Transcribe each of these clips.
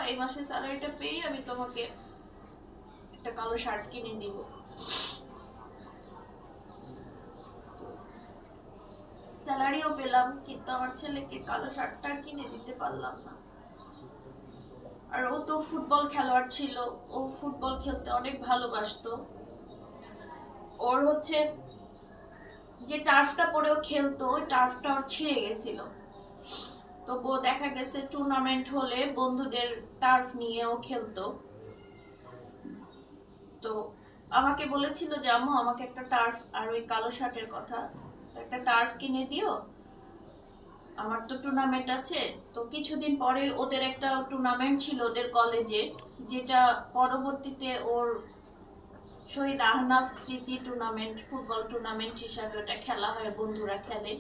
এই মাসের স্যালারিটা পেয়ে আমি তোমাকে একটা কালো শার্ট কিনে দিব। স্যালারিও পেলাম, কিন্তু আমার ছেলেকে কালো শার্টটা কিনে দিতে পারলাম না। আর ও তো ফুটবল খেলোয়াড় ছিল, ও ফুটবল খেলতে অনেক ভালোবাসতো। ওর হচ্ছে যে টার্ফটা পরে ও খেলতো, ওই টার্ফটা ওর ছিঁড়ে গেছিল। তো দেখা গেছে টুর্নামেন্ট হলে বন্ধুদের টার্ফ নিয়ে ও খেলতো। তো আমাকে বলেছিল যে আম্মু আমাকে একটা টার্ফ আর ওই কালো শার্টের কথা, একটা টার্ফ কিনে দিও, আমার তো টুর্নামেন্ট আছে। তো কিছুদিন পরে ওদের একটা টুর্নামেন্ট ছিল ওদের কলেজে, যেটা পরবর্তীতে ওর শহীদ আহনাফ স্মৃতি টুর্নামেন্ট, ফুটবল টুর্নামেন্ট হিসাবে ওটা খেলা হয়, বন্ধুরা খেলে।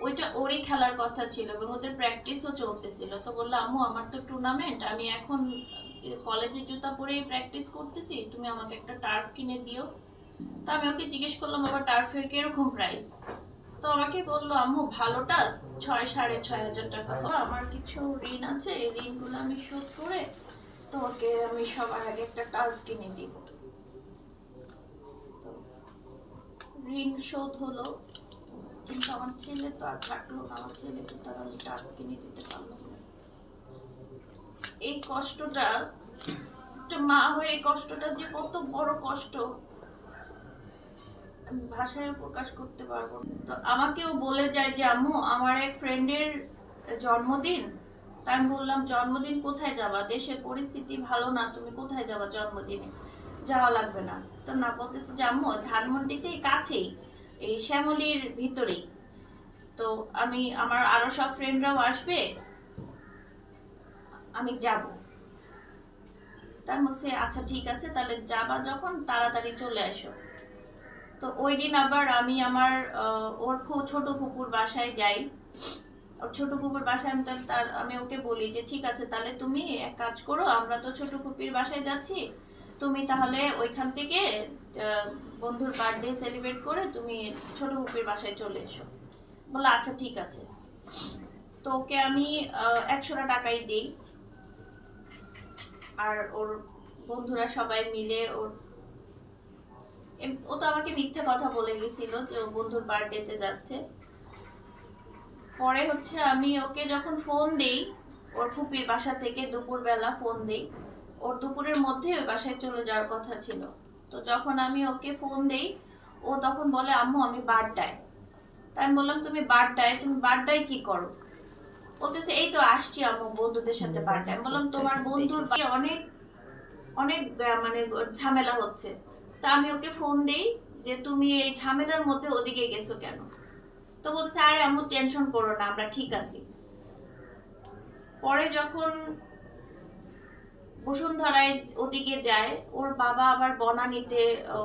ওইটা ওরই খেলার কথা ছিল এবং ওদের প্র্যাকটিসও চলতেছিল। তো বললো আম্মু আমার তো টুর্নামেন্ট, আমি এখন কলেজের জুতা পরেই প্র্যাকটিস করতেছি, তুমি আমাকে একটা টার্ফ কিনে দিও। তো আমি ওকে জিজ্ঞেস করলাম আবার টার্ফের কিরকম প্রাইস। তো আমাকে বললো আম্মু ভালোটা 6,500 টাকা। আমার কিছু ঋণ আছে, এই ঋণগুলো আমি শোধ করে তোমাকে আমি সবার আগে একটা টার্ফ কিনে দিব। তো ঋণ শোধ হলো, কিন্তু আমার ছেলে তো আর থাকলো না, আমার ছেলেকে তো আমি টার্ফ কিনে দিতে পারলাম না। এই কষ্টটা, একটা মা হয়ে এই কষ্টটা যে কত বড় কষ্ট আমি ভাষায় প্রকাশ করতে পারবো না। তো আমাকেও বলে যায় যে আম্মু আমার এক ফ্রেন্ডের জন্মদিন। তাই আমি বললাম জন্মদিন কোথায় যাবা, দেশের পরিস্থিতি ভালো না, তুমি কোথায় যাবা জন্মদিনে, যাওয়া লাগবে না। তো না, বলতেছে যে আম্মু ধানমন্ডিতেই কাছেই, এই শ্যামলির ভিতরেই। তো আমি আমার আরো সব ফ্রেন্ডরাও আসবে, আমি যাব। তার মধ্যে আচ্ছা ঠিক আছে, তাহলে যাবা যখন তাড়াতাড়ি চলে আসো। তো ওই দিন আবার আমি আমার ওর ছোট ফুপুর বাসায় যাই। ওর ছোট ফুপুর বাসায় আমি ওকে বলি যে ঠিক আছে তাহলে তুমি এক কাজ করো, আমরা তো ছোট ফুপির বাসায় যাচ্ছি, তুমি তাহলে ওইখান থেকে বন্ধুর বার্থডে সেলিব্রেট করে তুমি ছোট ফুপির বাসায় চলে এসো। বললো আচ্ছা ঠিক আছে। তো ওকে আমি 100 টাকাই দিই। আর ওর বন্ধুরা সবাই মিলে ও তো আমাকে মিথ্যা কথা বলে গেছিল যে ও বন্ধুর বার্থডেতে যাচ্ছে। পরে হচ্ছে আমি ওকে যখন ফোন দেই, ওর ফুপির বাসা থেকে দুপুরবেলা ফোন দেই, ওর দুপুরের মধ্যে ওই বাসায় চলে যাওয়ার কথা ছিল। তো যখন আমি ওকে ফোন দেই, ও তখন বলে আম্মু আমি বাড্ডায়। তাই আমি বললাম তুমি বাড্ডায়, তুমি বাড্ডায় কি করো? বলতেছে এই তো আসছি আম্মু বন্ধুদের সাথে বাড্ডায়। আমি বললাম তোমার বন্ধুর অনেক অনেক মানে ঝামেলা হচ্ছে। তা আমি ওকে ফোন দেই যে তুমি এই ঝামেলার মধ্যে ওদিকে গেছো কেন? তো বলছে আরে আম্মু টেনশন করো না, আমরা ঠিক আছি। পরে যখন বসুন্ধরায় ওদিকে যায়, ওর বাবা আবার বনানীতে,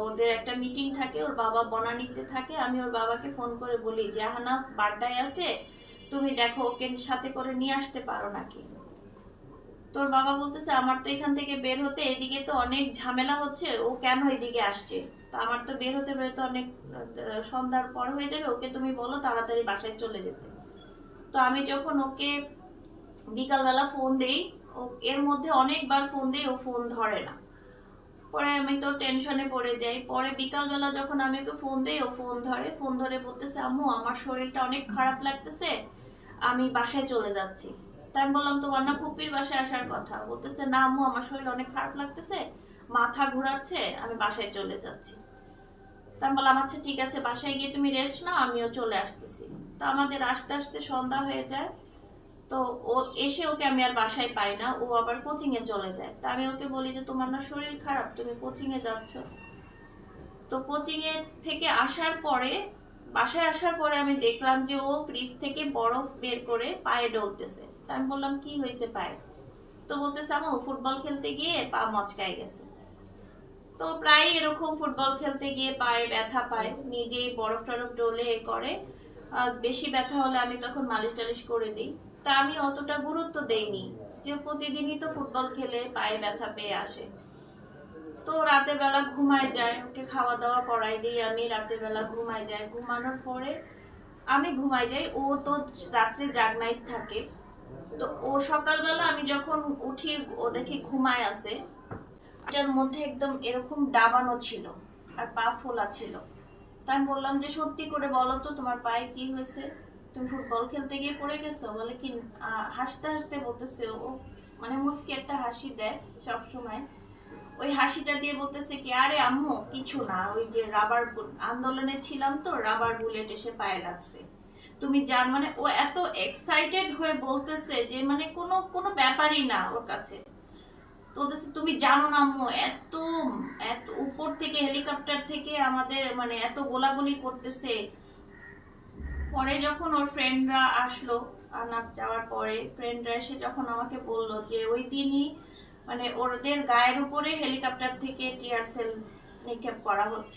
ওদের একটা মিটিং থাকে, ওর বাবা বনানীতে থাকে। আমি ওর বাবাকে ফোন করে বলি যে আহানাফ বাড্ডায় আছে, তুমি দেখো ওকে সাথে করে নিয়ে আসতে পারো নাকি। তোর বাবা বলতেছে আমার তো এখান থেকে বের হতে এদিকে তো অনেক ঝামেলা হচ্ছে, ও কেন এদিকে আসছে? তো আমার তো বের হতে বের হতে অনেক সন্ধ্যার পর হয়ে যাবে, ওকে তুমি বলো তাড়াতাড়ি বাসায় চলে যেতে। তো আমি যখন ওকে বিকালবেলা ফোন দেই, ও এর মধ্যে অনেকবার ফোন দেই, ও ফোন ধরে না। পরে আমি তো টেনশনে পড়ে যাই। পরে বিকালবেলা যখন আমি ওকে ফোন দেই, ও ফোন ধরে, ফোন ধরে বলতেছে আম্মু আমার শরীরটা অনেক খারাপ লাগতেছে, আমি বাসায় চলে যাচ্ছি। তাই আমি বললাম তোমার না ফুপির বাসায় আসার কথা? বলতেছে না আম্মু আমার শরীর অনেক খারাপ লাগতেছে, মাথা ঘুরাচ্ছে, আমি বাসায় চলে যাচ্ছি। তা আমি বললাম আচ্ছা ঠিক আছে, বাসায় গিয়ে তুমি রেস্ট নাও, আমিও চলে আসতেছি। তো আমাদের আস্তে আস্তে সন্ধ্যা হয়ে যায়। তো ও এসে ওকে আমি আর বাসায় পাই না, ও আবার কোচিং এ চলে যায়। তা আমি ওকে বলি যে তোমার না শরীর খারাপ, তুমি কোচিং এ যাচ্ছ। তো কোচিং এ থেকে আসার পরে, বাসায় আসার পরে আমি দেখলাম যে ও ফ্রিজ থেকে বরফ বের করে পায়ে ডলতেছে। তা আমি বললাম কি হয়েছে পায়ে? তো বলতেছে আমু ফুটবল খেলতে গিয়ে পা মচকায় গেছে। তো প্রায় এরকম ফুটবল খেলতে গিয়ে পায়ে ব্যথা পায়, নিজেই বরফ টরফ ডলে করে। বেশি ব্যথা হলে আমি তখন মালিশ টালিশ করে দিই। তা আমি অতটা গুরুত্ব দেইনি যে প্রতিদিনই তো ফুটবল খেলে পায়ে ব্যথা পেয়ে আসে। তো রাতের বেলা ঘুমায় যায়, ওকে খাওয়া দাওয়া করাই দিই, আমি রাতের বেলা ঘুমায় যায়। ঘুমানোর পরে আমি ঘুমাই যাই, ও তো রাত্রে জাগনাই থাকে। ও তো ও সকালবেলা আমি যখন উঠি ও দেখি ঘুমায় আছে, এটার মধ্যে একদম এরকম ডাবানো ছিল আর পা ফোলা ছিল। তা আমি বললাম যে সত্যি করে বলো তো তোমার পায়ে কি হয়েছে, তুমি ফুটবল খেলতে গিয়ে পড়ে গেছো? বলে কি হাসতে হাসতে বলতেছে ও, মানে মুচকি একটা হাসি দেয় সব সময়। ওই হাসিটা দিয়ে বলতেছে কি, আরে আম্মু কিছু না, ওই যে রাবার আন্দোলনে ছিলাম তো রাবার বুলেট এসে পায়ে লাগছে। তুমি জান, মানে ও এত এক্সাইটেড হয়ে বলতেছে যে মানে কোনো কোনো ব্যাপারই না ওর কাছে। তো বলতেছে তুমি জানো না আম্মু, এত এত উপর থেকে হেলিকপ্টার থেকে আমাদের মানে এত গোলাগুলি করতেছে। পরে যখন ওর ফ্রেন্ডরা আসলো, আনাপ যাওয়ার পরে ফ্রেন্ডরা এসে যখন আমাকে বলল যে ওই দিনই মানে ওদের গায়ের উপরে হেলিকপ্টার থেকে টিয়ার সেল নিক্ষেপ করা হচ্ছে।